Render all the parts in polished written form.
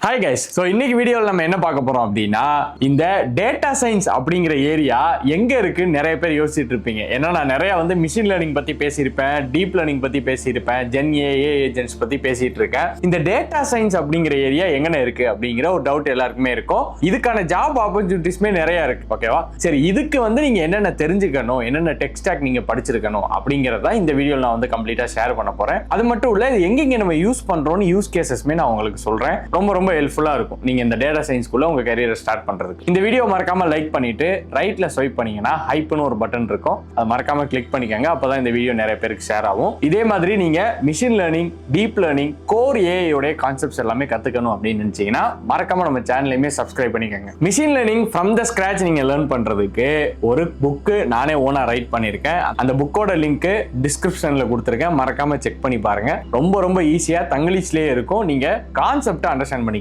Hi guys, so இன்னைக்கு வீடியோல நம்ம என்ன பார்க்க போறோம் அப்படின்னா இந்த டேட்டா சயின்ஸ் அப்படிங்கிற ஏரியா எங்க இருக்கு நிறைய பேர் யோசிச்சுட்டு இருப்பீங்க. ஏன்னா நான் நிறைய மிஷின் லேர்னிங் பத்தி பேசியிருப்பேன், டீப் லேர்னிங் பத்தி பேசியிருப்பேன், ஜென் ஏஐ ஏஜென்ட்ஸ் பத்தி பேசிட்டு இருக்கேன். இந்த டேட்டா சயின்ஸ் அப்படிங்கிற ஏரியா எங்கன இருக்கு அப்படிங்கிற ஒரு டவுட் எல்லாருக்குமே இருக்கும். இதுக்கான ஜாப் ஆப்பர்ச்சுனிட்டிஸ்மே நிறைய இருக்கு. ஓகேவா? சரி, இதுக்கு நீங்க என்னென்ன தெரிஞ்சுக்கணும், என்னென்ன டெக் ஸ்டாக் நீங்க படிச்சிருக்கணும் அப்படிங்கறத இந்த வீடியோல நான் கம்ப்ளீட்டா ஷேர் பண்ண போறேன். அது மட்டும் இல்ல எங்கெங்க நம்ம யூஸ் பண்றோம்னு யூஸ் கேசஸ்மே நான் உங்களுக்கு சொல்றேன். ரொம்ப ஹெல்ப்ஃபுல்லா இருக்கும் நீங்க இந்த டேட்டா சயின்ஸ்க்குள்ள உங்க கரியரை ஸ்டார்ட் பண்றதுக்கு. இந்த வீடியோ மறக்காம லைக் பண்ணிட்டு ரைட்ல ஸ்வைப் பண்ணீங்கன்னா ஹைப்னு ஒரு பட்டன் இருக்கும், அதை மறக்காம கிளிக் பண்ணிக்கங்க. அப்பதான் இந்த வீடியோ நிறைய பேருக்கு ஷேர் ஆகும். இதே மாதிரி நீங்க machine learning, deep learning, core AI உடைய கான்செப்ட்ஸ் எல்லாமே கத்துக்கணும் அப்படின்னு நினைச்சீங்கன்னா மறக்காம நம்ம சேனலையுமே சப்ஸ்கிரைப் பண்ணிக்கங்க. Machine learning from the scratch நீங்க லேர்ன் பண்றதுக்கு ஒரு புக் நானே ஓனா ரைட் பண்ணிருக்கேன். அந்த புக்கோட லிங்க் டிஸ்கிரிப்ஷன்ல கொடுத்திருக்கேன், மறக்காம செக் பண்ணி பாருங்க. ரொம்ப ஈஸியா தங்கிலீஷ்லயே இருக்கும், நீங்க கான்செப்ட் அண்டர்ஸ்டாண்ட் பண்ணிக்கிறதுக்கு.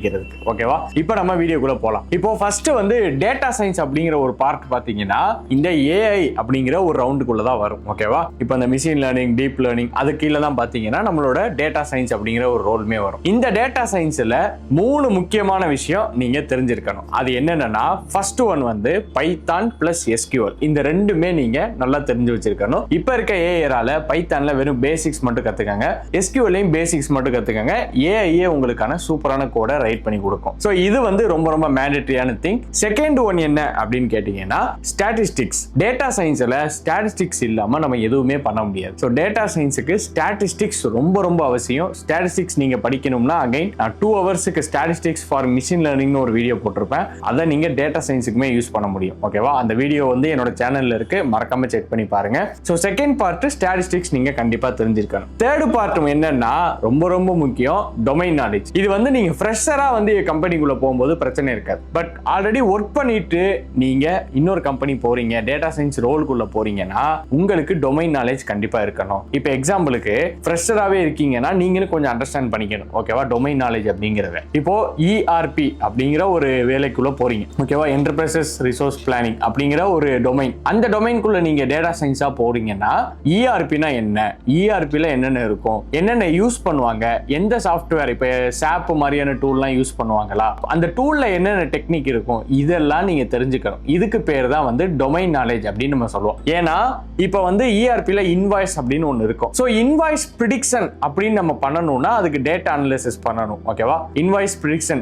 ஓகேவா? இப்போ நம்ம வீடியோக்குள்ள போலாம். இப்போ ஃபர்ஸ்ட் டேட்டா சயின்ஸ் அப்படிங்கிற ஒரு பார்ட் பாத்தீங்கன்னா இந்த ஏஐ அப்படிங்கிற ஒரு ரவுண்டுக்குள்ள தான் வரும். ஓகேவா? இப்போ இந்த மிஷின் லேர்னிங், டீப் லேர்னிங் அது கீழே தான் பாத்தீங்கன்னா நம்மளோட டேட்டா சயின்ஸ் அப்படிங்கிற ஒரு ரோல்மே வரும். இந்த டேட்டா சயின்ஸ்ல 3 முக்கியமான விஷயம் நீங்க தெரிஞ்சிருக்கணும். அது என்னன்னா first one Python plus SQL. இந்த ரெண்டுமே நீங்க நல்லா தெரிஞ்சு வச்சிருக்கணும். இப்போ இருக்க ஏஐரால பைத்தான்ல வெறும் பேசிக்ஸ் மட்டும் கத்துக்கங்க, எஸ்கியூஎல்லையும் பேசிக்ஸ் மட்டும் கத்துக்கங்க. ஏஐயே உங்களுக்கான சூப்பரான கோட ரைட் பண்ணி கொடுக்கும். சோ இது ரொம்ப மேண்டேட்டரியான திங். செகண்ட் ஒன் என்ன அப்படின்னு கேட்டீங்கன்னா ஸ்டாட்டிஸ்டிக்ஸ். டேட்டா சயின்ஸ்ல ஸ்டாட்டிஸ்டிக்ஸ் இல்லாம நம்ம எதுவுமே பண்ண முடியாது. சோ டேட்டா சயின்ஸ்க்கு ஸ்டாட்டிஸ்டிக்ஸ் ரொம்ப அவசியம். ஸ்டாட்டிஸ்டிக்ஸ் நீங்க படிக்கணும்னா அகைன் நான் 2 ஹவர்ஸ்க்கு ஸ்டாட்டிஸ்டிக்ஸ் ஃபார் மிஷின் லேர்னிங்னு ஒரு வீடியோ போட்டிருப்பேன். அதை நீங்க டேட்டா சயின்ஸ்க்குமே யூஸ் பண்ண முடியும். ஓகேவா? அந்த வீடியோ என்னோட சேனல்ல இருக்கு, மறக்காம செக் பண்ணி பாருங்க. சோ செகண்ட் பார்ட் ஸ்டாட்டிஸ்டிக்ஸ் நீங்க கண்டிப்பா தெரிஞ்சிருக்கணும். தேர்ட் பார்ட் என்னன்னா ரொம்ப முக்கியம், டொமைன் நாலேஜ். இது நீங்க ஃப்ரெஷரா கம்பெனிக்குள்ள போகும்போது பிரச்சனை இருக்காது. பட் ஆல்ரெடி ஒர்க் பண்ணிட்டு நீங்க இன்னொரு கம்பெனி போறீங்க, டேட்டா சயின்ஸ் ரோலுக்குள்ள போறீங்கன்னா உங்களுக்கு டொமைன் நாலேஜ் கண்டிப்பா இருக்கணும். இப்போ எக்ஸாம்பிளுக்கு ஃப்ரெஷராவே இருக்கீங்கன்னா நீங்களும் கொஞ்சம் அண்டர்ஸ்டாண்ட் பண்ணிக்கணும். ஓகேவா? டொமைன் நாலேஜ் அப்படிங்கறத. இப்போ இஆர்பி அப்படிங்கிற ஒரு வேலைக்குள்ள போறீங்க. ஓகேவா? என்டர்பிரைசஸ் ரிசோர்ஸ் பிளானிங் அப்படிங்கிற ஒரு டொமைன். அந்த டொமைன்குள்ள நீங்க டேட்டா சயின்ஸா போறீங்கன்னா இஆர்பினா என்ன, இஆர்பில என்னென்ன இருக்கும், என்னென்ன யூஸ் பண்ணுவாங்க, எந்த சாஃப்ட்வேர், இப்போ சாப் மாதிரியான டூல்லாம் யூஸ் பண்ணுவாங்களா, அந்த டூல்ல என்னென்ன டெக்னிக் இருக்கும், இதெல்லாம் நீங்க தெரிஞ்சுக்கணும். இதுக்கு பேர் தான் டொமைன் நாலேஜ் அப்படின்னு நம்ம சொல்லுவோம். ஏன்னா இப்போ இஆர்பில இன்வாய்ஸ் அப்படின்னு ஒன்னு இருக்கும். சோ இன்வாய்ஸ் பிரிடிக்ஷன் அப்படின்னு நம்ம பண்ணணும்னா அதுக்கு டேட்டா அனலைசிஸ் பண்ணணும். ஓகேவா? இன்வாய்ஸ் பிரிடிக்ஷன்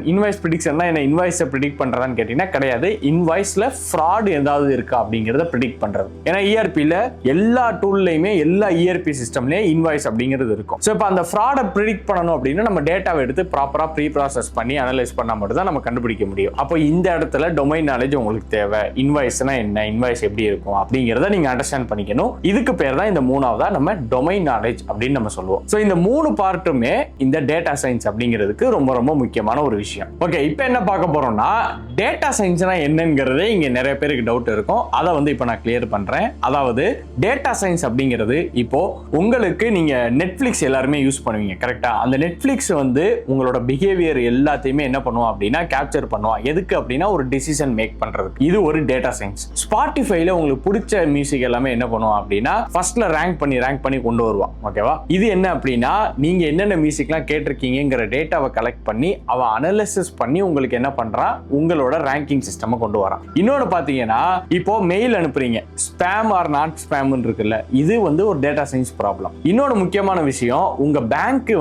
என்ன, இன்வாய்ஸை ப்ரிடிக்ட் பண்றதான்னு கேட்டீங்கன்னா கிடையாது. இன்வாய்ஸ்ல ஃப்ராட் ஏதாவது இருக்கா அப்படிங்கறத ப்ரிடிக்ட் பண்றது. ஏன்னா இஆர்பில எல்லா டூல்லையுமே, எல்லா இஆர்பி சிஸ்டம்லயே இன்வாய்ஸ் அப்படிங்கிறது இருக்கும். சோ இப்போ அந்த ஃப்ராடை ப்ரிடிக்ட் பண்ணணும் அப்படின்னா நம்ம டேட்டாவை எடுத்து ப்ராப்பரா ப்ரீ ப்ராசஸ் பண்ணி அனலைஸ் பண்ணா மட்டும் தான் நம்ம கண்டுபிடிக்க முடியும். அப்போ இந்த இடத்துல டொமைன் நாலேஜ் உங்களுக்கு தேவை. இன்வாய்ஸ்னா என்ன, இன்வாய்ஸ் எப்படி இருக்கும் அப்படிங்கறத நீங்க அண்டர்ஸ்டாண்ட் பண்ணிக்கணும். இதுக்கு பேர் தான் இந்த மூணாவதா நம்ம டொமைன் நாலேஜ் அப்படின்னு நம்ம சொல்லுவோம். சோ இந்த 3 பார்ட்டுமே இந்த டேட்டா சயின்ஸ் அப்படிங்கிறதுக்கு ரொம்ப முக்கியமான ஒரு விஷயம். ஓகே, இப்போ என்ன பார்க்க போறோம்னா டேட்டா சயின்ஸ்னா என்னங்கிறதே இங்க நிறைய பேருக்கு டவுட் இருக்கும். அதை இப்போ நான் கிளியர் பண்றேன். அதாவது டேட்டா சயின்ஸ் அப்படிங்கிறது இப்போ உங்களுக்கு நீங்க நெட்ஃபிளிக்ஸ் எல்லாருமே யூஸ் பண்ணுவீங்க. கரெக்டா? அந்த நெட்ஃபிளிக்ஸ் உங்களோட பிஹேவியர் எல்லாத்தையுமே என்ன பண்ணுவோம் அப்படின்னா கேப்சர் பண்ணுவோம். எதுக்கு அப்படின்னா ஒரு டிசிஷன் மேக் பண்றது. இது ஒரு டேட்டா சயின்ஸ். ஸ்பாட்டிஃபைல உங்களுக்கு பிடிச்ச மியூசிக் எல்லாமே என்ன பண்ணுவோம் அப்படின்னா ஃபர்ஸ்ட்ல ரேங்க் பண்ணி கொண்டு வருவான். ஓகேவா? இது என்ன அப்படின்னா நீங்க என்னென்ன மியூசிக்லாம் கேட்டிருக்கீங்கிற டேட்டாவை கலெக்ட் பண்ணி அவன் அனலைசிஸ் பண்ணி உங்களுக்கு என்ன பண்றான், உங்களோட ரேங்கிங் சிஸ்டம் கொண்டு வரான். இன்னொன்னு பாத்தீங்கன்னா இப்போ மெயில் அனுப்புறீங்க, ஸ்பேம் ஆர் நாட் ஸ்பேம் இருக்குல்ல, இது ஒரு டேட்டா சயின்ஸ் ப்ராப்ளம். இன்னொரு முக்கியமான விஷயம், உங்க பேங்க்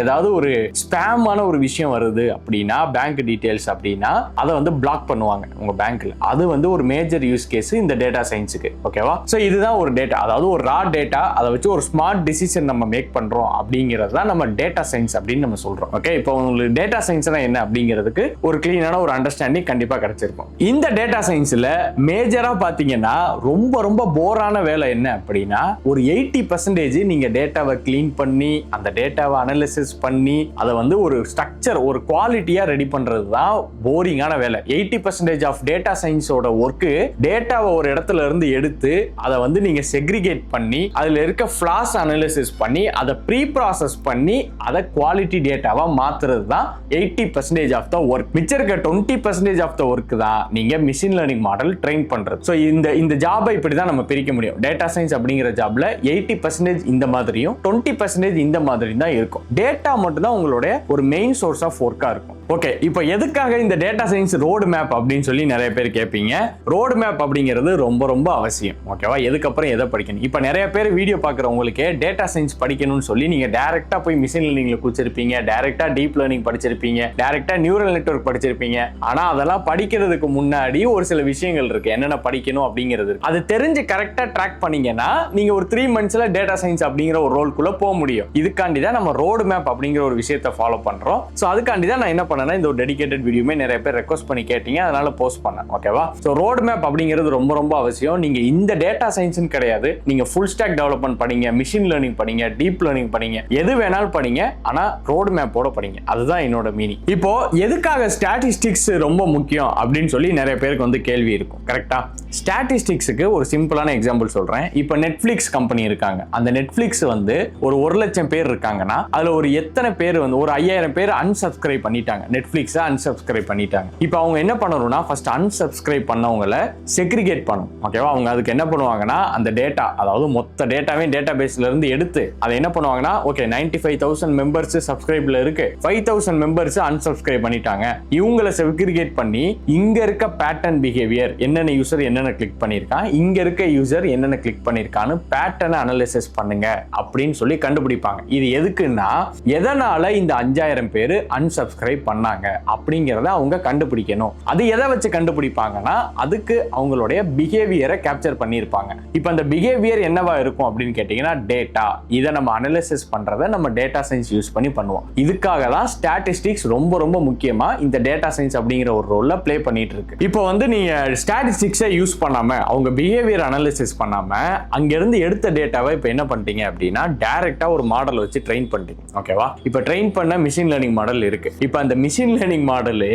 ஏதாவது ஒரு ஸ்பேமான ஒரு விஷயம் வருது அப்படின்னா, பேங்க் டீடைல்ஸ் அப்படின்னா அதை பிளாக் பண்ணுவாங்க உங்க பேங்க்ல. அது ஒரு மேஜர் யூஸ் கேஸ் இந்த டேட்டா சயின்ஸுக்கு. ஓகேவா? சோ இதுதான் ஒரு டேட்டா, அதாவது ஒரு ரா டேட்டா, அதை வச்சு ஒரு ஸ்மார்ட் டிசிஷன் நம்ம மேக் பண்றோம் அப்படிங்கிறது தான் நம்ம டேட்டா சயின்ஸ் அப்படின்னு நம்ம சொல்றோம். ஓகே, இப்போ உங்களுக்கு டேட்டா சயின்ஸ்னா என்ன அப்படிங்கிறதுக்கு ஒரு கிளீனான ஒரு அண்டர்ஸ்டாண்டிங் கண்டிப்பா கிடைச்சிருக்கும். இந்த டேட்டா சயின்ஸ்ல மேஜரா பாத்தீங்கன்னா ரொம்ப போரான வேலை என்ன அப்படின்னா ஒரு 80% நீங்க டேட்டாவை கிளீன் பண்ணி அந்த டேட்டாவை அனலைசிஸ் பண்ணி அதை ஒரு ஸ்ட்ரக்சர், ஒரு குவாலிட்டியா ரெடி பண்றது தான் போரிங்கான வேலை. 80% ஆஃப் டேட்டா சயின்ஸோட ஒர்க்கு டேட்டாவை ஒரு இடத்துல இருந்து எடுத்து அதை நீங்க செக்ரிகேட் பண்ணி அதுல இருக்க ஃபிளாஸ் அனலைசிஸ் பண்ணி அதை ப்ரீ ப்ராசஸ் பண்ணி அதை குவாலிட்டி டேட்டாவா மாத்துறது தான் 80% ஆஃப் த ஒர்க். மிச்சம் இருக்க 20% ஆஃப் த ஒர்க் தான் நீங்க மிஷின் லேர்னிங் மாடல் ட்ரெயின் பண்றது. சோ இந்த ஜாபை இப்படி தான் நம்ம பிரிக்க முடியும். டேட்டா சயின்ஸ் அப்படிங்கிற ஜாப்ல 80% இந்த மாதிரியும் 20% இந்த மாதிரி தான் இருக்கும். டேட்டா மட்டும் தான் உங்களுடைய ஒரு மெயின் சோர்ஸ் ஆஃப் ஒர்க்கா இருக்கும். ஓகே, இப்போ எதுக்காக இந்த டேட்டா சயின்ஸ் ரோடு மேப் அப்படின்னு சொல்லி நிறைய பேர் கேட்பீங்க. ரோடு மேப் அப்படிங்கிறது ரொம்ப ரொம்ப அவசியம். ஓகேவா, எதுக்கப்புறம் எதை படிக்கணும். இப்போ நிறைய பேர் வீடியோ பார்க்குறவங்களுக்கு டேட்டா சயின்ஸ் படிக்கணும்னு சொல்லி நீங்க டைரக்டா போய் மிஷின் லேர்னிங்ல குடிச்சிருப்பீங்க, டைரக்டா டீப் லேர்னிங் படிச்சிருப்பீங்க, டைரக்டா நியூரல் நெட்வொர்க் படிச்சிருப்பீங்க. ஆனா அதெல்லாம் படிக்கிறதுக்கு முன்னாடி ஒரு சில விஷயங்கள் இருக்கு, என்னென்ன படிக்கணும் அப்படிங்கிறது. அது தெரிஞ்சு கரெக்டா ட்ராக் பண்ணீங்கன்னா நீங்க ஒரு 3 monthsல டேட்டா சயின்ஸ் அப்படிங்கிற ஒரு ரோல்குள்ள போக முடியும். இதுக்காண்டி தான் நம்ம ரோடு மேப் அப்படிங்கிற ஒரு விஷயத்தை ஃபாலோ பண்றோம். ஸோ அதுக்காண்டி தான் நான் என்ன பண்ணேன்னா இந்த ஒரு டெடிகேட்டட் வீடியோமே நிறைய பேர் ரெக்வஸ்ட் பண்ணி கேட்டீங்க, அதனால போஸ்ட் பண்ணேன். ஓகேவா, ஸோ ரோடு மேப் அப்படிங்கிறது ரொம்ப ரொம்ப அவசியம். நீங்க இந்த டேட்டா சயின்ஸ்னு கிடையாது, நீங்க ஃபுல் ஸ்டாக் டெவலப்மெண்ட் படிங்க, மிஷின் லேர்னிங் படிங்க, டீப் லேர்னிங் படிங்க, எது வேணாலும் படிங்க, ஆனா ரோடு மேப்போட படிங்க. அதுதான் என்னோட மீனிங். இப்போ எதுக்காக ஸ்டாட்டிஸ்டிக்ஸ் ரொம்ப முக்கியம் அப்படின்னு சொல்லி நிறைய பேருக்கு வந்து கேள்வி இருக்கும். கரெக்டா, ஸ்டாட்டிஸ்டிக்ஸுக்கு ஒரு சிம்பிளான எக்ஸாம்பிள் சொல்றேன். இப்போ நெட்ஃபிளிக்ஸ் கம்பெனி இருக்காங்க. அந்த நெட்ஃபிளிக்ஸ் வந்து ஒரு 1,00,000 பேர் இருக்காங்கன்னா அதுல ஒரு எத்தனை பேர் வந்து ஒரு 5,000 பேர் unsubscribe பண்ணிட்டாங்க, நெட்ஃபிளிக்ஸை unsubscribe பண்ணிட்டாங்க. இப்போ அவங்க என்ன பண்ணணும்னா ஃபர்ஸ்ட் unsubscribe பண்ணவங்களை செக்ரிகேட் பண்ணணும். ஓகேவா, அவங்க அதுக்கு என்ன பண்ணுவாங்கன்னா அந்த டேட்டா, அதாவது மொத்த டேட்டாவே டேட்டா பேஸ்ல இருந்து எடுத்து அதை என்ன பண்ணுவாங்கன்னா ஓகே 95,000 மெம்பர்ஸ் சப்ஸ்கிரைப்ல இருக்கு, 5,000 மெம்பர்ஸ் unsubscribe பண்ணிட்டாங்க. இவங்களை செக்ரிகேட் பண்ணி இங்க இருக்க பேட்டர்ன் பிஹேவியர், என்னென்ன யூசர் என்னென்ன கிளிக் பண்ணிருக்கான், இங்க இருக்க யூசர் என்னென்ன கிளிக் பண்ணிருக்கான்னு பேட்டர்னை அனலைசிஸ் பண்ணுங்க அப்படின்னு சொல்லி கண்டுபிடிப்பாங்க. இது எதுக்குன்னா எதனால இந்த 5,000 பேர் unsubscribe பண்ணாங்க அப்படிங்கறத அவங்க கண்டுபிடிக்கணும். அது எதை வச்சு கண்டுபிடிப்பாங்கன்னா அதுக்கு அவங்களுடைய பிஹேவியரை கேப்சர் பண்ணியிருப்பாங்க. இப்போ அந்த பிஹேவியர் என்னவா இருக்கும் அப்படின்னு கேட்டீங்கன்னா டேட்டா. இதை நம்ம அனலைசிஸ் பண்றதை நம்ம டேட்டா சயின்ஸ் யூஸ் பண்ணி பண்ணுவோம். இதுக்காக தான் ஸ்டாட்டிஸ்டிக்ஸ் ரொம்ப ரொம்ப முக்கியமா இந்த டேட்டா சயின்ஸ் அப்படிங்கிற ஒரு ரோல்ல ப்ளே பண்ணிட்டு இருக்கு. இப்போ வந்து நீங்க ஸ்டாட்டிஸ்டிக்ஸை யூஸ் பண்ணாம அவங்க பிஹேவியர் அனலைசிஸ் பண்ணாம அங்க இருந்து எடுத்த டேட்டாவை இப்போ என்ன பண்ணிட்டீங்க அப்படின்னா டைரக்டா ஒரு மாடல் வச்சு ட்ரெயின் பண்ணிட்டீங்க. ஓகேவா, இப்போ ட்ரெயின் பண்ண மிஷின் லேர்னிங் மாடல் இருக்கு. இப்போ அந்த மிஷின் லேர்னிங் மாடல்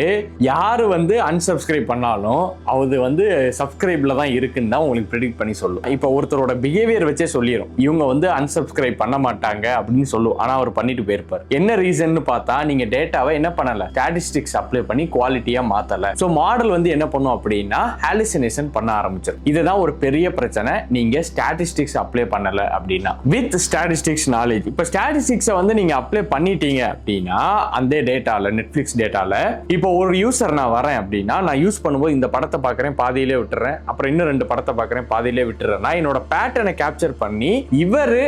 யாரு வந்து unsubscribe பண்ணாலும் அது வந்து சப்ஸ்கிரைப்ல தான் இருக்குன்னு தான் உங்களுக்கு ப்ரெடிக்ட் பண்ணி சொல்லும். இப்போ ஒருத்தரோட பிஹேவியர் வச்சே சொல்லிடும் இவங்க வந்து unsubscribe பண்ண மாட்டாங்க அப்படின்னு சொல்லும். ஆனா அவர் பண்ணிட்டு போயிருப்பார். என்ன ரீசன் பார்த்தா நீங்க டேட்டாவை என்ன பண்ணல, ஸ்டாட்டிஸ்டிக்ஸ் அப்ளை பண்ணி குவாலிட்டியா மாத்தல. சோ மாடல் வந்து என்ன பண்ணும் அப்படின்னா ஹாலுசினேஷன் பண்ண ஆரம்பிச்சிடும். இதுதான் ஒரு பெரிய பிரச்சனை நீங்க ஸ்டாட்டிஸ்டிக்ஸ் அப்ளை பண்ணல அப்படின்னா. வித் ஸ்டாட்டிஸ்டிக்ஸ் நாலேஜ், இப்போ ஸ்டாட்டிஸ்டிக்ஸை வந்து நீங்க அப்ளை பண்ணிட்டீங்க அப்படின்னா அந்த டேட்டால நெட்ஃபிளிக்ஸ் டேட்டால இப்போ ஒரு யூசர் நான் வரேன் அப்படின்னா நான் யூஸ் பண்ணும்போது இந்த படத்தை பார்க்கறேன் பாதியிலே விட்டுறேன், அப்புறம் இன்னும் 2 படத்தை பார்க்கறேன் பாதியிலே விட்டுறேன். நான் என்னோட பேட்டர்னை கேப்சர் பண்ணி இவரு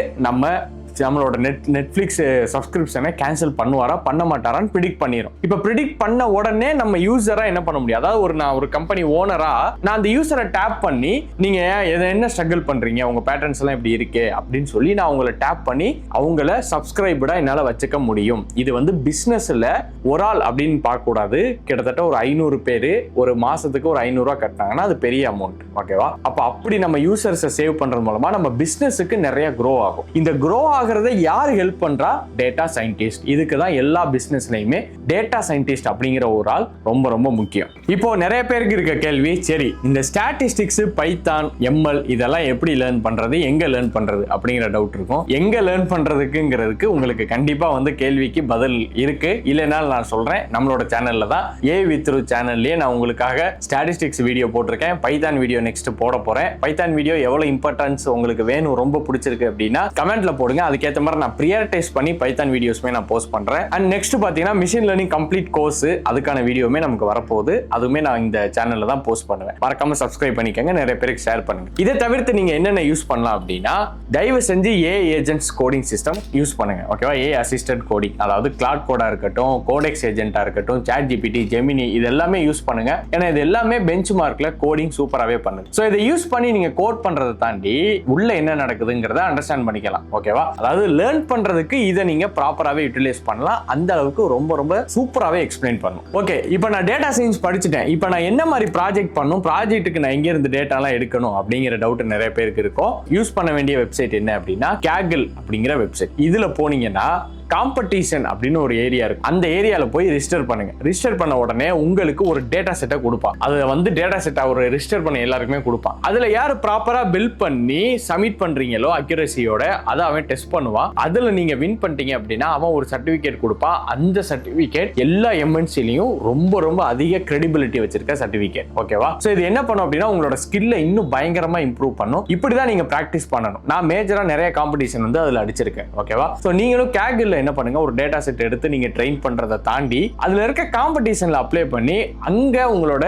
நம்மளோட நெட்ஃபிளிக்ஸ் சப்ஸ்கிரிப்ஷனை கேன்சல் பண்ணுவாரா பண்ண மாட்டாரான்னு ப்ரிடிக்ட் பண்ணிரும். இப்போ ப்ரிடிக்ட் பண்ண உடனே நம்ம யூசரா என்ன பண்ண முடியும், அதாவது நான் ஒரு கம்பெனி ஓனரா நான் அந்த யூசரை டேப் பண்ணி நீங்க என்ன ஸ்ட்ரகிள் பண்றீங்க, உங்க பேட்டர்ன்ஸ் எல்லாம் இப்படி இருக்கு அப்படின்னு சொல்லி நான் அவங்கள டேப் பண்ணி அவங்கள சப்ஸ்கிரைபடா என்னால வச்சுக்க முடியும். இது வந்து பிசினஸ்ல ஒரு ஆள் அப்படின்னு பார்க்க கூடாது. கிட்டத்தட்ட ஒரு 500 பேர் ஒரு மாசத்துக்கு ஒரு 500 ரூபாய் கட்டினாங்கன்னா அது பெரிய அமௌண்ட். ஓகேவா, அப்ப அப்படி நம்ம யூசர்ஸை சேவ் பண்றது மூலமா நம்ம பிசினஸுக்கு நிறைய க்ரோ ஆகும். இந்த க்ரோ யாரு ஹெல்ப் பண்றா, டேட்டா சயின்டிஸ்ட். இதுக்கு தான் எல்லா பிசினஸ்லயுமே டேட்டா சயின்டிஸ்ட் அப்படிங்கிற ஒரு ஆள் ரொம்ப ரொம்ப முக்கியம். இப்போ நிறைய பேருக்கு இருக்க கேள்வி, சரி இந்த ஸ்டாட்டிஸ்டிக்ஸ், பைத்தான், எம்எல் இதெல்லாம் எப்படி லேர்ன் பண்றது, எங்க லேர்ன் பண்றது அப்படிங்கிற டவுட் இருக்கும். எங்க லேர்ன் பண்றதுக்குங்கிறதுக்கு உங்களுக்கு கண்டிப்பா வந்து கேள்விக்கு பதில் இருக்கு. இல்லைனாலும் நான் சொல்றேன், நம்மளோட சேனல்ல தான் ஏ வித் சேனல்லயே நான் உங்களுக்காக ஸ்டாட்டிஸ்டிக்ஸ் வீடியோ போட்டிருக்கேன், பைத்தான் வீடியோ நெக்ஸ்ட் போட போறேன். பைத்தான் வீடியோ எவ்வளவு இம்பார்ட்டன்ஸ் உங்களுக்கு வேணும், ரொம்ப பிடிச்சிருக்கு அப்படின்னா கமெண்ட்ல போடுங்க. அதுக்கேற்ற மாதிரி நான் ப்ரியாரிட்டைஸ் பண்ணி பைத்தான் வீடியோஸ்மே நான் போஸ்ட் பண்றேன். அண்ட் நெக்ஸ்ட் பாத்தீங்கன்னா மிஷின் லேர்னிங் கம்ப்ளீட் கோர்ஸ், அதுக்கான வீடியோமே நமக்கு வரப்போகுது. அதுவுமே நான் இந்த சேனல்ல தான் போஸ்ட் பண்ணுவேன். மறக்காம சப்ஸ்கிரைப் பண்ணிக்கங்க, நிறைய பேருக்கு ஷேர் பண்ணுங்க. இதை தவிர்த்து நீங்க என்னென்ன யூஸ் பண்ணலாம் அப்படின்னா தயவு செஞ்சு ஏ ஏஜென்ட்ஸ் கோடிங் சிஸ்டம் யூஸ் பண்ணுங்க. ஓகேவா, ஏ அசிஸ்டன்ட் கோடிங், அதாவது கிளாட் கோடா இருக்கட்டும், கோடெக்ஸ் ஏஜென்ட்டா இருக்கட்டும், சாட் ஜிபிடி, ஜெமினி இது எல்லாமே யூஸ் பண்ணுங்க. ஏன்னா இது எல்லாமே பெஞ்ச் மார்க்ல கோடிங் சூப்பராகவே பண்ணுது. ஸோ இதை யூஸ் பண்ணி நீங்க கோட் பண்றதை தாண்டி உள்ள என்ன நடக்குதுங்கிறத அண்டர்ஸ்டாண்ட் பண்ணிக்கலாம். ஓகேவா, அதாவது லேர்ன் பண்றதுக்கு இதை நீங்க ப்ராப்பராகவே யூட்டிலைஸ் பண்ணலாம். அந்த அளவுக்கு ரொம்ப ரொம்ப சூப்பராகவே எக்ஸ்பிளைன் பண்ணும். ஓகே, இப்போ நான் டேட்டா சயின்ஸ் படிச்சுட்டேன். இப்போ நான் என்ன மாதிரி ப்ராஜெக்ட் பண்ணும், ப்ராஜெக்ட்டுக்கு நான் எங்க இருந்து டேட்டாலாம் எடுக்கணும் அப்படிங்கிற டவுட் நிறைய பேருக்கு இருக்கும். யூஸ் பண்ண வேண்டிய வெப்சைட் என்ன அப்படின்னா Kaggle அப்படிங்கிற வெப்சைட். இதுல போனீங்கன்னா காம்படிஷன் அப்படின்னு ஒரு ஏரியா இருக்கு. அந்த ஏரியால போய் ரிஜிஸ்டர் பண்ணுங்க. ரிஜிஸ்டர் பண்ண உடனே உங்களுக்கு ஒரு டேட்டா செட்டை கொடுப்பான். அது வந்து டேட்டா செட்டை ஒரு ரிஜிஸ்டர் பண்ண எல்லாருக்குமே கொடுப்பான். அதுல யாரு ப்ராப்பரா பில்ட் பண்ணி சப்மிட் பண்றீங்களோ அக்யூரசியோட அதை அவன் டெஸ்ட் பண்ணுவான். அதுல நீங்க வின் பண்ணிட்டீங்க அப்படின்னா அவன் ஒரு சர்டிபிகேட் கொடுப்பான். அந்த சர்டிபிகேட் எல்லா எம்என்சிலையும் ரொம்ப ரொம்ப அதிக கிரெடிபிலிட்டி வச்சிருக்க சர்டிபிகேட். ஓகேவா, சோ இது என்ன பண்ணும் அப்படின்னா உங்களோட ஸ்கில்ல இன்னும் பயங்கரமா இம்ப்ரூவ் பண்ணும். இப்படிதான் நீங்க பிராக்டிஸ் பண்ணணும். நான் மேஜரா நிறைய காம்படிஷன் வந்து அதுல அடிச்சிருக்கேன். ஓகேவா, சோ நீங்களும் Kaggle லைவ்ல என்ன பண்ணுங்க, ஒரு டேட்டா செட் எடுத்து நீங்க ட்ரெயின் பண்றதை தாண்டி அதுல இருக்க காம்படிஷன்ல அப்ளை பண்ணி அங்க உங்களோட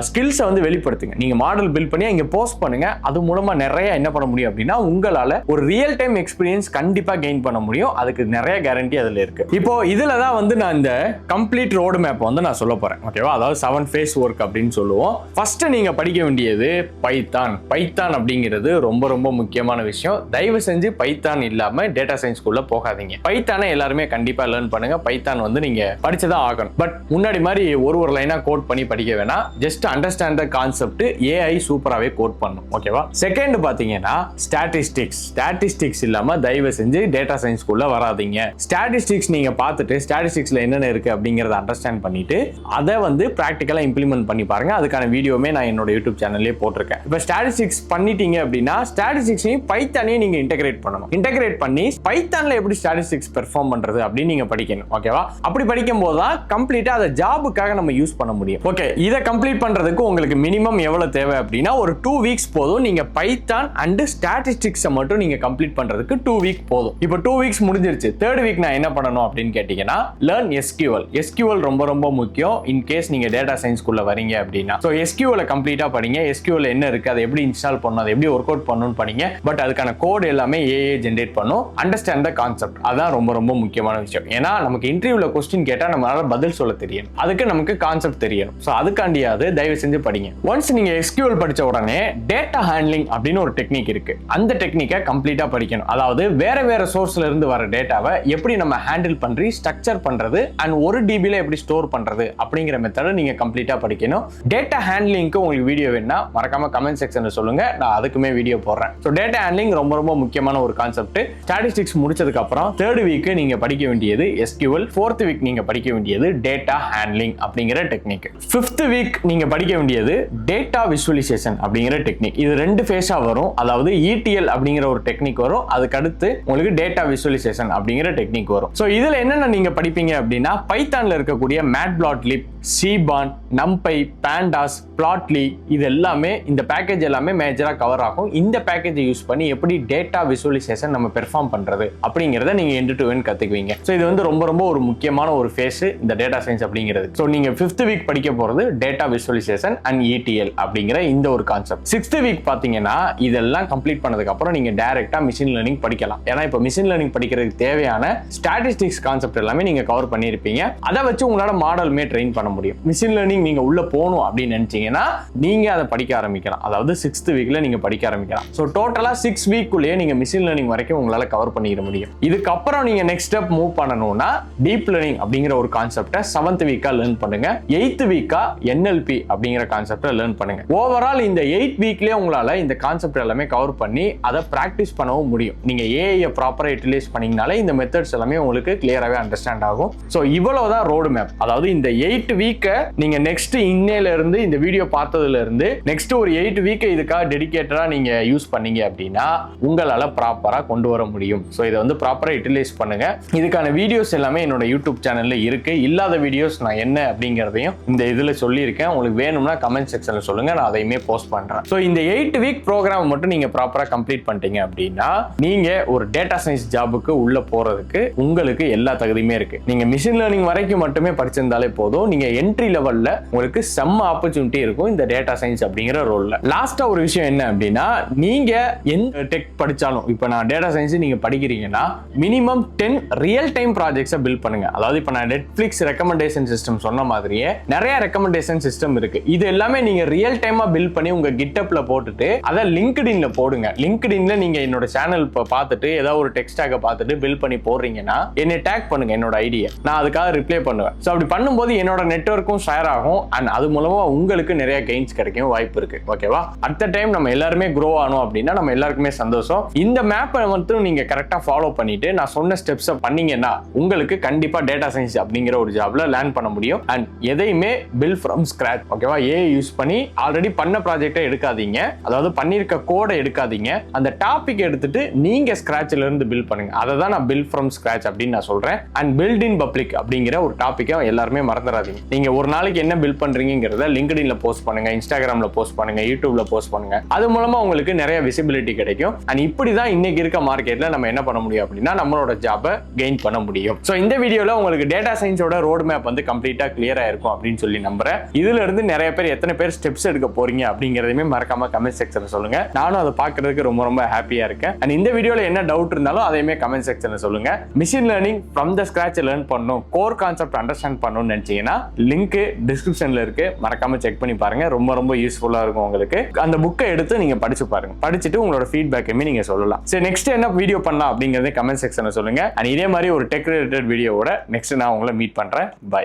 ஸ்கில்ஸை வந்து வெளிப்படுத்துங்க. நீங்க மாடல் பில்ட் பண்ணி அங்க போஸ்ட் பண்ணுங்க. அது மூலமா நிறைய என்ன பண்ண முடியும் அப்படின்னா உங்களால ஒரு ரியல் டைம் எக்ஸ்பீரியன்ஸ் கண்டிப்பா கெயின் பண்ண முடியும். அதுக்கு நிறைய கேரண்டி அதுல இருக்கு. இப்போ இதுல தான் வந்து நான் இந்த கம்ப்ளீட் ரோடு மேப் வந்து நான் சொல்ல போறேன். ஓகேவா? அதாவது 7 ஃபேஸ் ஒர்க் அப்படின்னு சொல்லுவோம். ஃபர்ஸ்ட் நீங்க படிக்க வேண்டியது பைத்தான். பைத்தான் அப்படிங்கிறது ரொம்ப ரொம்ப முக்கியமான விஷயம். தயவு செஞ்சு பைத்தான் இல்லாம டேட்டா சயின்ஸ்குள்ள போகாதீங்க. பைத்தானை எல்லாருமே கண்டிப்பா லேர்ன் பண்ணுங்க. பைத்தான் வந்து நீங்க படிச்சுதான் ஆகணும். பட் முன்னாடி மாதிரி ஒரு லைனா கோட் பண்ணி படிக்க வேணாம். Just understand the concept. AI சூப்பராகவே கோட் பண்ணும். ஓகேவா? செகண்ட் பாத்தீங்கன்னா ஸ்டாட்டிஸ்டிக்ஸ். ஸ்டாட்டிஸ்டிக்ஸ் இல்லாம தயவு செஞ்சு டேட்டா சயின்ஸ்குள்ள வராதீங்க. ஸ்டாட்டிஸ்டிக்ஸ் நீங்க பார்த்துட்டு ஸ்டாட்டிஸ்டிக்ஸ்ல என்னென்ன இருக்கு அப்படிங்கறத அண்டர்ஸ்டாண்ட் பண்ணிட்டு அதை வந்து பிராக்டிகலா இம்ப்ளிமெண்ட் பண்ணி பாருங்க. அதுக்கான வீடியோமே நான் என்னோட யூடியூப் சேனல்லே போட்டிருக்கேன். இப்போ ஸ்டாட்டிஸ்டிக்ஸ் பண்ணிட்டீங்க அப்படின்னா ஸ்டாட்டிஸ்டிக்ஸையும் பைத்தானையும் நீங்க இன்டகிரேட் பண்ணணும். இன்டகிரேட் பண்ணி பைத்தான்ல எப்படி ஸ்டாட்டிஸ்டிக்ஸ் பெர்ஃபார்ம் பண்றது அப்படின்னு நீங்க படிக்கணும். ஓகேவா? அப்படி படிக்கும் போது தான் கம்ப்ளீட்டா அதை ஜாபுக்காக நம்ம யூஸ் பண்ண முடியும். ஓகே, இதை கம்ப்ளீட் பண்றதுக்கு உங்களுக்கு மினிமம் எவ்வளவு தேவை அப்படின்னா ஒரு 2 வீக்ஸ் போதும். நீங்க பைத்தான் அண்ட் ஸ்டாட்டிஸ்டிக்ஸ் மட்டும் நீங்க கம்ப்ளீட் பண்றதுக்கு 2 வீக் போதும். இப்போ 2 வீக்ஸ் முடிஞ்சிருச்சு. 3rd வீக் நான் என்ன பண்ணணும் அப்படின்னு கேட்டீங்கன்னா லேர்ன் எஸ்கியூஎல். எஸ்கியூஎல் ரொம்ப ரொம்ப முக்கியம் இன் கேஸ் நீங்க டேட்டா சயின்ஸ்குள்ள வரீங்க அப்படின்னா. ஸோ எஸ்கியூஎல் கம்ப்ளீட்டா படிங்க. எஸ்கியூஎல் என்ன இருக்கு, அதை எப்படி இன்ஸ்டால் பண்ணணும், அதை எப்படி ஒர்க் அவுட் பண்ணணும்னு படிங்க. பட் அதுக்கான கோட் எல்லாமே ஏஏ ஜென்ரேட் பண்ணும். Understand the concept. அதான் ரொம்ப ரொம்ப முக்கியமான விஷயம். ஏன்னா நமக்கு இன்டர்வியூல கொஸ்டின் கேட்டா நம்மளால பதில் சொல்ல தெரியணும். அதுக்கு நமக்கு கான்செப்ட் தெரியணும். ஸோ அதுக்காண்டியாவது தயவு செஞ்சு படிங்க. ஒன்ஸ் நீங்க எஸ்கியூஎல் படிச்ச உடனே டேட்டா ஹேண்ட்லிங் அப்படின்னு ஒரு டெக்னிக் இருக்கு. அந்த டெக்னிக்கை கம்ப்ளீட்டா படிக்கணும். அதாவது வேற வேற சோர்ஸ்ல இருந்து வர டேட்டாவை எப்படி நம்ம ஹேண்டில் பண்ணி ஸ்ட்ரக்சர் பண்றது அண்ட் 1 DBல எப்படி ஸ்டோர் பண்றது அப்படிங்கிற மெத்தடை நீங்க கம்ப்ளீட்டா படிக்கணும். டேட்டா ஹேண்ட்லிங்க்கு உங்களுக்கு வீடியோ வேணும்னா மறக்காம கமெண்ட் செக்ஷன்ல சொல்லுங்க. நான் அதுக்குமே வீடியோ போடுறேன். ஸோ டேட்டா ஹேண்ட்லிங் ரொம்ப ரொம்ப முக்கியமான ஒரு கான்செப்ட். ஸ்டாட்டிஸ்டிக்ஸ் முடிச்சதுக்கு அப்புறம் 3rd வீக் நீங்க படிக்க வேண்டியது எஸ்கியூஎல். 4th வீக் நீங்க படிக்க வேண்டியது டேட்டா ஹேண்ட்லிங் அப்படிங்கிற டெக்னிக். 5th வீக் நீங்க படிக்க வேண்டியது டேட்டா விசுவலைசேஷன் அப்படிங்கிற டெக்னிக். இது 2 ஃபேஸா வரும். அதாவது ETL அப்படிங்கிற ஒரு டெக்னிக் வரும். அதுக்கு அடுத்து உங்களுக்கு டேட்டா விசுவலைசேஷன் அப்படிங்கிற டெக்னிக் வரும். ஸோ இதுல என்னென்ன நீங்க படிப்பீங்க அப்படின்னா பைத்தான்ல இருக்கக்கூடிய மேட்பிளாட்லிப், சீபான், நம்பை, பாண்டாஸ், பிளாட்லி இது எல்லாமே இந்த பேக்கேஜ் எல்லாமே மேஜரா கவர் ஆகும். இந்த பேக்கேஜை யூஸ் பண்ணி எப்படி டேட்டா விசுவலைசேஷன் நம்ம பெர்ஃபார்ம் பண்றது அப்படிங்கறத நீங்க end to end கத்துக்குவீங்க. ஸோ இது வந்து ரொம்ப ரொம்ப ஒரு முக்கியமான ஒரு ஃபேஸ் இந்த டேட்டா சயின்ஸ் அப்படிங்கிறது. ஸோ நீங்க 5th வீக் படிக்க போறது டேட்டா விசுவலைசேஷன் அண்ட் ETL அப்படிங்கிற இந்த ஒரு கான்செப்ட். 6th வீக் பாத்தீங்கன்னா இதெல்லாம் கம்ப்ளீட் பண்ணதுக்கு அப்புறம் நீங்க டைரக்டா மிஷின் லேர்னிங் படிக்கலாம். ஏன்னா இப்போ மிஷின் லேர்னிங் படிக்கிறதுக்கு தேவையான ஸ்டாட்டிஸ்டிக்ஸ் கான்செப்ட் எல்லாமே நீங்க கவர் பண்ணிருப்பீங்க. அதை வச்சு உங்களால மாடலுமே ட்ரெயின் பண்ண முடியும். மிஷின் லேர்னிங் நீங்க உள்ள போகணும் அப்படின்னு நினைச்சீங்கன்னா நீங்க அதை படிக்க ஆரம்பிக்கலாம். அதாவது 6th வீக்ல நீங்க படிக்க ஆரம்பிக்கலாம். ஸோ டோட்டலா 6 வீக்குள்ளேயே நீங்க மிஷின் லேர்னிங் வரைக்கும் உங்களால கவர் பண்ணிட முடியும். இதுக்கப்புறம் நீங்க நெக்ஸ்ட் ஸ்டெப் மூவ் பண்ணணும்னா டீப் லேர்னிங் அப்படிங்கிற ஒரு கான்செப்டை 7th வீக்கா லேர்ன் பண்ணுங்க. 8th வீக்கா NLP அப்படிங்கிற கான்செப்டை லேர்ன் பண்ணுங்க. ஓவரால் இந்த 8 வீக்லயே உங்களால இந்த கான்செப்ட் எல்லாமே கவர் பண்ணி அதை பிராக்டிஸ் பண்ணவும் முடியும். நீங்க ஏஐ ப்ராப்பரா யூட்டிலைஸ் பண்ணீங்கனாலே இந்த மெத்தட்ஸ் எல்லாமே உங்களுக்கு கிளியராகவே அண்டர்ஸ்டாண்ட் ஆகும். ஸோ இவ்வளவுதான் ரோடு மேப். அதாவது இந்த 8 வீக்கை நீங்க நெக்ஸ்ட் இன்னையில இருந்து இந்த வீடியோ பார்த்ததுல இருந்து நெக்ஸ்ட் ஒரு 8 வீக்கை இதுக்காக டெடிகேட்டடா நீங்க யூஸ் பண்ணீங்க அப்படின்னா உங்களால ப்ராப்பரா கொண்டு வர முடியும். ஸோ இதை வந்து ப்ராப்பரா யூட்டிலைஸ் பண்ணுங்க. இதுக்கான வீடியோஸ் எல்லாமே என்னோட யூடியூப் சேனல்ல இருக்கு. இல்லாத வீடியோஸ் நான் என்ன அப்படிங்கறதையும் இந்த இதுல சொல்லியிருக்கேன். உங்களுக்கு வேணும்னா கமெண்ட் செக்ஷன்ல சொல்லுங்க, நான் அதையுமே போஸ்ட் பண்றேன். ஸோ இந்த 8 வீக் ப்ரோக்ராம் மட்டும் நீங்க ப்ராப்பரா கம்ப்ளீட் பண்ணிட்டீங்க அப்படின்னா நீங்க ஒரு டேட்டா சயின்ஸ் ஜாபுக்கு உள்ள போறதுக்கு உங்களுக்கு எல்லா தகுதியுமே இருக்கு. நீங்க மிஷின் லேர்னிங் வரைக்கும் மட்டுமே படிச்சிருந்தாலே போதும். நீங்க என்ட்ரி லெவல்ல உங்களுக்கு செம்ம ஆப்பர்ச்சுனிட்டி இருக்கும் இந்த டேட்டா சயின்ஸ் அப்படிங்கிற ரோல்ல. லாஸ்டா ஒரு விஷயம் என்ன அப்படின்னா நீங்க எந்த டெக் படிச்சாலும் இப்போ நான் டேட்டா சயின்ஸ் நீங்க படிக்கிறீங்கன்னா மினிமம் 10 ரியல் டைம் ப்ராஜெக்ட்ஸை பில்ட் பண்ணுங்க. அதாவது இப்போ நான் நெட்ஃபிளிக்ஸ் ரெக்கமெண்டேஷன் சிஸ்டம் சொன்ன மாதிரியே நிறைய ரெக்கமெண்டேஷன் சிஸ்டம் இருக்கு. இது எல்லாமே நீங்க ரியல் டைமா பில்ட் பண்ணி உங்க கிட்டப்ல போட்டுட்டு அதை லிங்க்டின்ல போடுங்க. லிங்க்டின்ல நீங்க என்னோட சேனல் பார்த்துட்டு ஏதாவது ஒரு டெக்ஸ்டாக பார்த்துட்டு பில்ட் பண்ணி போடுறீங்கன்னா என்னை டேக் பண்ணுங்க என்னோட ஐடியா, நான் அதுக்காக ரிப்ளை பண்ணுவேன். ஸோ அப்படி பண்ணும்போது என்னோட நெட்வொர்க்கும் ஷேர் ஆகும் அண்ட் அது மூலமா உங்களுக்கு நிறைய கெயின்ஸ் கிடைக்கும் வாய்ப்பு இருக்கு. ஓகேவா? அட் த டைம் நம்ம எல்லாருமே க்ரோ ஆனோம் அப்படின்னா நம்ம எல்லாருக்குமே சந்தோஷம். இந்த மேப்பை மட்டும் நீங்க கரெக்டா ஃபாலோ பண்ணிட்டு நான் சொன்ன ஸ்டெப்ஸை பண்ணீங்கன்னா உங்களுக்கு கண்டிப்பா டேட்டா சயின்ஸ் அப்படிங்கிற ஒரு ஜாப்ல லேர்ன் பண்ண முடியும். அண்ட் எதையுமே பில்ட் ஃப்ரம் ஸ்கிராச். ஓகேவா? ஏஐ யூஸ் பண்ணி ஆல்ரெடி பண்ண ப்ராஜெக்டை எடுக்காதீங்க. அதாவது பண்ணிருக்க கோடை எடுக்காதீங்க. அந்த டாபிக் எடுத்துட்டு நீங்க ஸ்கிராச்ல இருந்து பில்ட் பண்ணுங்க. அதை தான் நான் பில்ட் ஃப்ரம் ஸ்கிராச் அப்படின்னு நான் சொல்றேன். அண்ட் பில்ட் இன் பப்ளிக் அப்படிங்கிற ஒரு டாபிக்கை எல்லாருமே மறந்துடாதீங்க. நீங்க ஒரு நாளைக்கு என்ன பில்ட் பண்றீங்கிறத லிங்க்டின்ல போஸ்ட் பண்ணுங்க, இன்ஸ்டாகிராம்ல போஸ்ட் பண்ணுங்க, யூடியூப்ல போஸ்ட் பண்ணுங்க. அது மூலமா உங்களுக்கு நிறைய விசிபிலிட்டி கிடைக்கும். அண்ட் இப்படிதான் இன்னைக்கு இருக்க மார்க்கெட்ல நம்ம என்ன பண்ண முடியும் அப்படின்னா நம்மளோட ஜாபை கெயின் பண்ண முடியும். ஸோ இந்த வீடியோல உங்களுக்கு டேட்டா சயின்ஸோட ரோட் மேப் வந்து கம்ப்ளீட்டா கிளியரா இருக்கும் அப்படின்னு சொல்லி நம்புறேன். இதுல இருந்து நிறைய பேர் எத்தனை பேர் ஸ்டெப்ஸ் எடுக்க போறீங்க அப்படிங்கறதையுமே மறக்காம கமெண்ட் செக்ஷன்ல சொல்லுங்க. நானும் அதை பார்க்கறதுக்கு ரொம்ப ரொம்ப ஹாப்பியா இருக்கேன். அண்ட் இந்த வீடியோல என்ன டவுட் இருந்தாலும் அதையுமே கமெண்ட் செக்ஷன்ல சொல்லுங்க. Machine learning from the scratch learn பண்ணணும், கோர் கான்செப்ட் அண்டர்ஸ்டாண்ட் பண்ணணும்னு நினைச்சீங்கன்னா லிங்க் டிஸ்கிரிப்ஷன்ல இருக்கு, மறக்காம செக் பண்ணி பாருங்க. ரொம்ப ரொம்ப யூஸ்ஃபுல்லா இருக்கும் உங்களுக்கு. அந்த புக்கை எடுத்து நீங்க படிச்சு பாருங்க. படிச்சுட்டு உங்களோட ஃபீட்பேக்குமே நீங்க சொல்லலாம். சரி, நெக்ஸ்ட் என்ன வீடியோ பண்ணலாம் அப்படிங்கறத கமெண்ட் செக்ஷன்ல சொல்லுங்க. அண்ட் இதே மாதிரி ஒரு டெக் ரிலேட்டட் வீடியோவோட நெக்ஸ்ட் நான் உங்களை மீட் பண்றேன். பை.